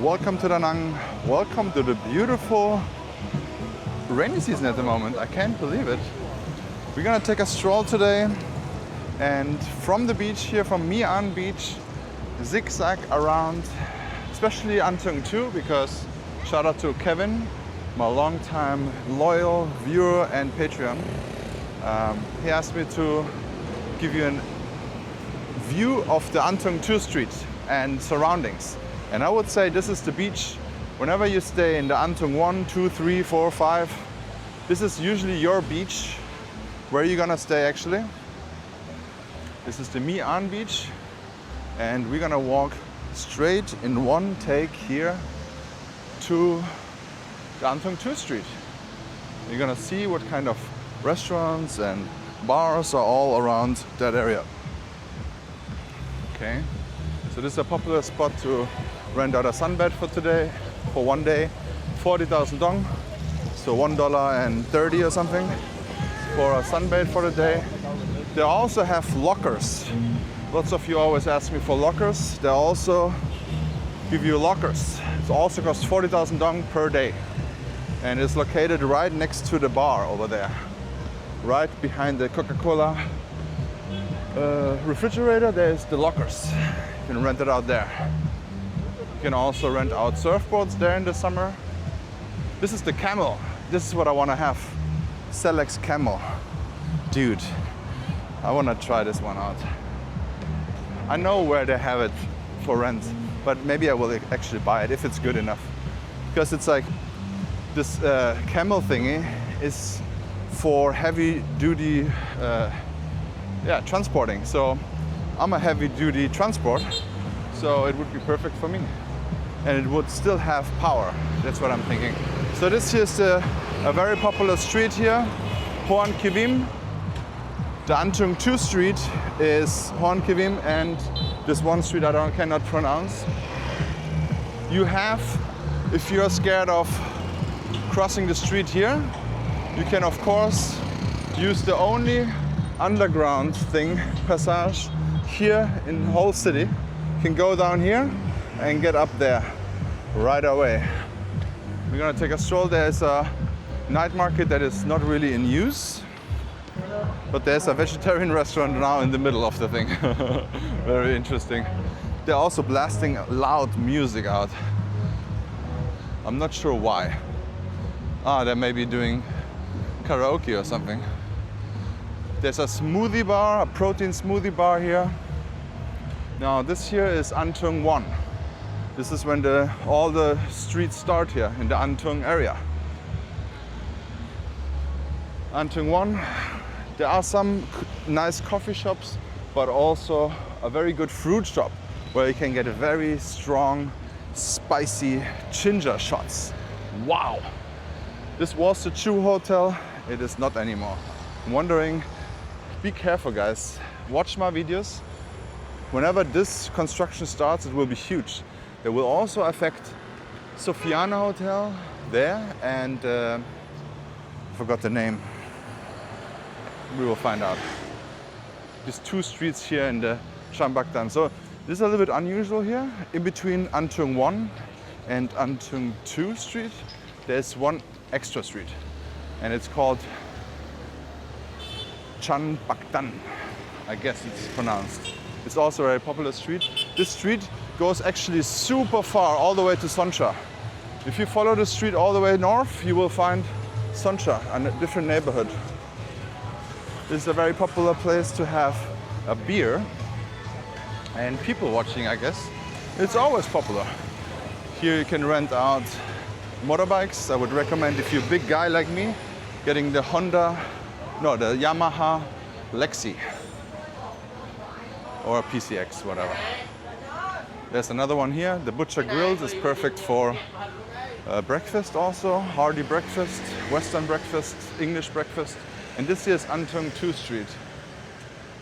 Welcome to Da Nang. Welcome to the beautiful rainy season at the moment. I can't believe it. We're gonna take a stroll today and from the beach here, from My An beach, zigzag around, especially Antung 2, because shout out to Kevin, my longtime loyal viewer and Patreon. He asked me to give you a view of the Antung 2 street and surroundings. And I would say this is the beach. Whenever you stay in the Antung 1, 2, 3, 4, 5, this is usually your beach. Where are you gonna stay actually? This is the My An beach. And we're gonna walk straight in one take here to the Antung 2 street. You're gonna see what kind of restaurants and bars are all around that area. Okay, so this is a popular spot to rent out a sunbed for today, for one day, 40,000 dong, so $1.30 or something for a sunbed for the day. They also have lockers. Lots of you always ask me for lockers. They also give you lockers. It also costs 40,000 dong per day. And it's located right next to the bar over there. Right behind the Coca-Cola refrigerator, there's the lockers. You can rent it out there. You can also rent out surfboards there in the summer. This is the Camel. This is what I want to have. Selex Camel. Dude, I want to try this one out. I know where they have it for rent, but maybe I will actually buy it if it's good enough. Because it's like, this Camel thingy is for heavy duty transporting. So I'm a heavy duty transport, so it would be perfect for me. And it would still have power. That's what I'm thinking. So this is a very popular street here, Hoan Kivim. The Antung 2 street is Hoan Kivim, and this one street I cannot pronounce. You have, if you're scared of crossing the street here, you can of course use the only underground thing, passage here in the whole city. You can go down here and get up there right away. We're gonna take a stroll. There's a night market that is not really in use, but there's a vegetarian restaurant now in the middle of the thing. Very interesting. They're also blasting loud music out. I'm not sure why. They may be doing karaoke or something. There's a smoothie bar, a protein smoothie bar here. Now this here is Antung 1. This is when all the streets start here in the Antung area. Antung 1, there are some nice coffee shops, but also a very good fruit shop where you can get a very strong, spicy ginger shots. Wow! This was the Chu Hotel. It is not anymore. I'm wondering, be careful guys. Watch my videos. Whenever this construction starts, it will be huge. It will also affect Sofiana Hotel there and I forgot the name. We will find out. These two streets here in the Chambaktan. So this is a little bit unusual here. In between Antung 1 and Antung 2 street, there's one extra street. And it's called Chambaktan. I guess it's pronounced. It's also a very popular street. This street goes actually super far, all the way to Soncha. If you follow the street all the way north, you will find Soncha, a different neighborhood. This is a very popular place to have a beer and people watching, I guess. It's always popular. Here you can rent out motorbikes. I would recommend, if you're a big guy like me, getting the the Yamaha Lexi or a PCX, whatever. There's another one here. The Butcher Grills is perfect for breakfast also. Hearty breakfast, Western breakfast, English breakfast. And this here is Antung 2 street.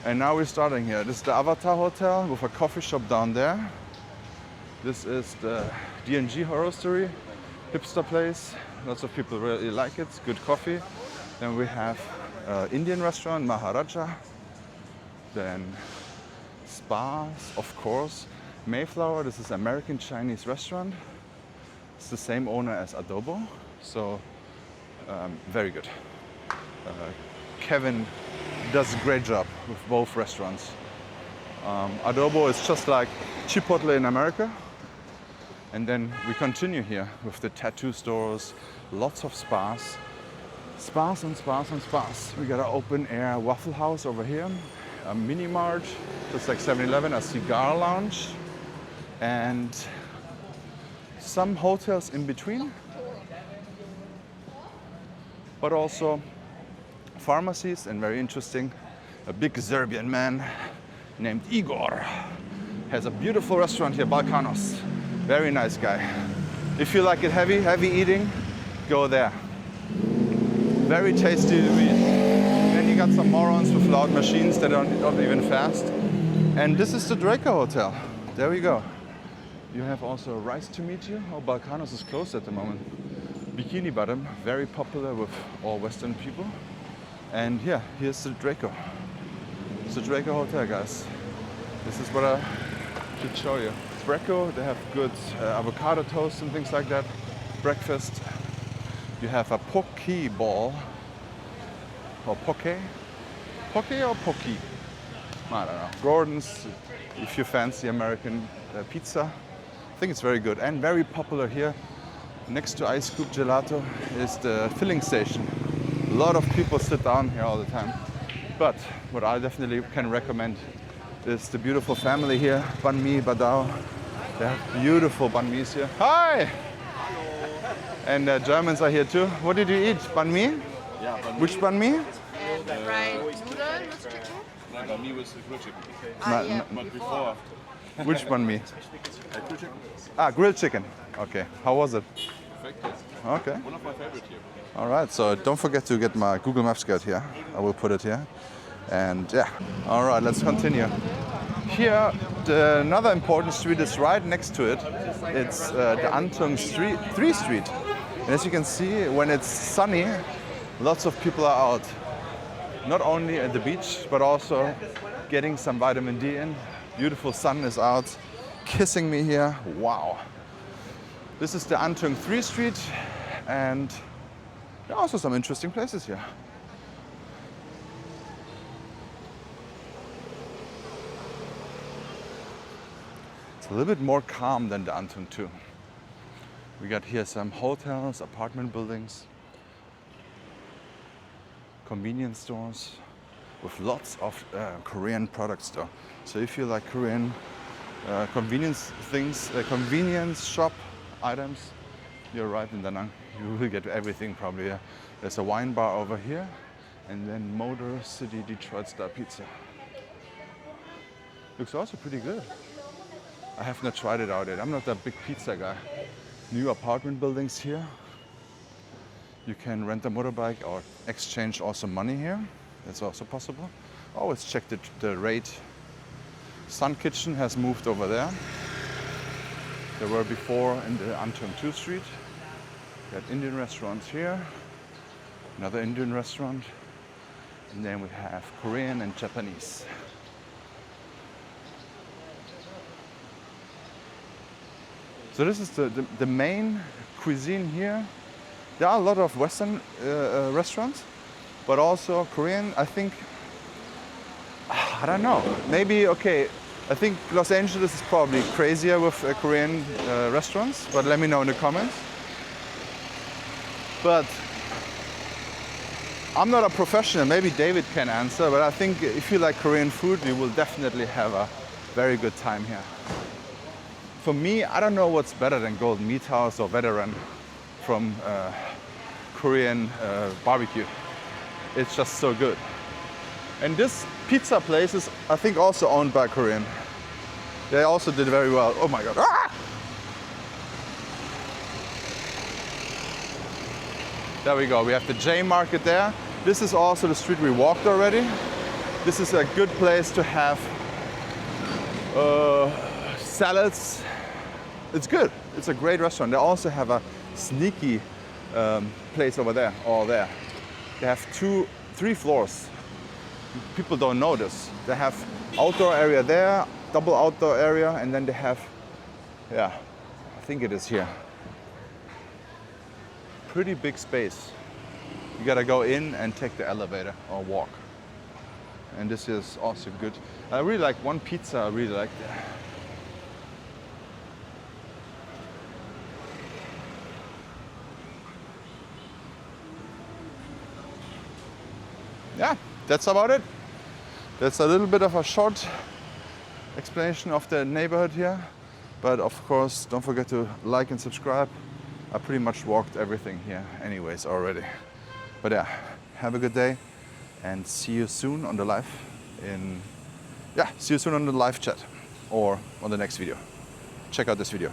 And now we're starting here. This is the Avatar Hotel with a coffee shop down there. This is the D&G Roastery, hipster place. Lots of people really like it. It's good coffee. Then we have Indian restaurant, Maharaja. Then spas, of course. Mayflower, this is American Chinese restaurant. It's the same owner as Adobo, so very good. Kevin does a great job with both restaurants. Adobo is just like Chipotle in America. And then we continue here with the tattoo stores, lots of spas. Spas and spas and spas. We got an open air Waffle House over here, a mini mart, just like 7-Eleven, a cigar lounge, and some hotels in between, but also pharmacies, and very interesting, a big Serbian man named Igor has a beautiful restaurant here, Balkanos. Very nice guy. If you like it heavy eating, go there. Very tasty to eat. Then you got some morons with loud machines that are not even fast. And this is the Draco Hotel. There we go. You have also Rice to meet you. Oh, Balkanos is closed at the moment. Bikini Bottom, very popular with all Western people. And yeah, here's the Draco. It's the Draco Hotel, guys. This is what I should show you. Draco, they have good avocado toast and things like that. Breakfast. You have a poke ball. Or poke? Poke or poke? I don't know. Gordon's, if you fancy American pizza. I think it's very good and very popular here. Next to Ice Scoop Gelato is the filling station. A lot of people sit down here all the time. But what I definitely can recommend is the beautiful family here, Banh Mi, Badao. They have beautiful banh mi's here. Hi! And Germans are here too. What did you eat? Banh mi? Yeah, banh mi. Which banh mi? Fried noodle with chicken. No, banh mi with grilled chicken. Yeah. But before. Which banh mi? Grilled chicken. Ah, grilled chicken. Okay. How was it? Perfect. Okay. One of my favorite here. All right. So don't forget to get my Google Maps guide here. I will put it here. And yeah. All right. Let's continue. Here, another important street is right next to it. It's the Antung 3 Street. And as you can see, when it's sunny, lots of people are out. Not only at the beach, but also getting some vitamin D in. Beautiful sun is out, kissing me here. Wow. This is the Antung 3 Street, and there are also some interesting places here. It's a little bit more calm than the Antung 2. We got here some hotels, apartment buildings, convenience stores with lots of Korean products though. So if you like Korean convenience things, convenience shop items, you're right in Da Nang. You will get everything probably here. There's a wine bar over here, and then Motor City Detroit Star Pizza. Looks also pretty good. I have not tried it out yet. I'm not a big pizza guy. New apartment buildings here. You can rent a motorbike or exchange also money here. That's also possible. Always check the rate. Sun Kitchen has moved over there. There were before in the Antung 2 Street. We got Indian restaurants here. Another Indian restaurant. And then we have Korean and Japanese. So this is the main cuisine here. There are a lot of Western restaurants, but also Korean. I think, I don't know, maybe, okay, I think Los Angeles is probably crazier with Korean restaurants, but let me know in the comments. But I'm not a professional, maybe David can answer, but I think if you like Korean food, you will definitely have a very good time here. For me, I don't know what's better than Golden Meat House or Veteran from Korean barbecue. It's just so good. And this pizza place is, I think, also owned by Korean. They also did very well. Oh my God. Ah! There we go. We have the J Market there. This is also the street we walked already. This is a good place to have salads. It's good. It's a great restaurant. They also have a sneaky place over there, all there. They have 3 floors. People don't know this. They have outdoor area there, double outdoor area, and then they have, yeah, I think it is here. pretty big space. You gotta go in and take the elevator or walk. And this is also good. I really like one pizza, I really like that. Yeah, that's about it. That's a little bit of a short explanation of the neighborhood here. But of course, don't forget to like and subscribe. I pretty much walked everything here anyways already. But yeah, have a good day and see you soon on the live see you soon on the live chat or on the next video. Check out this video.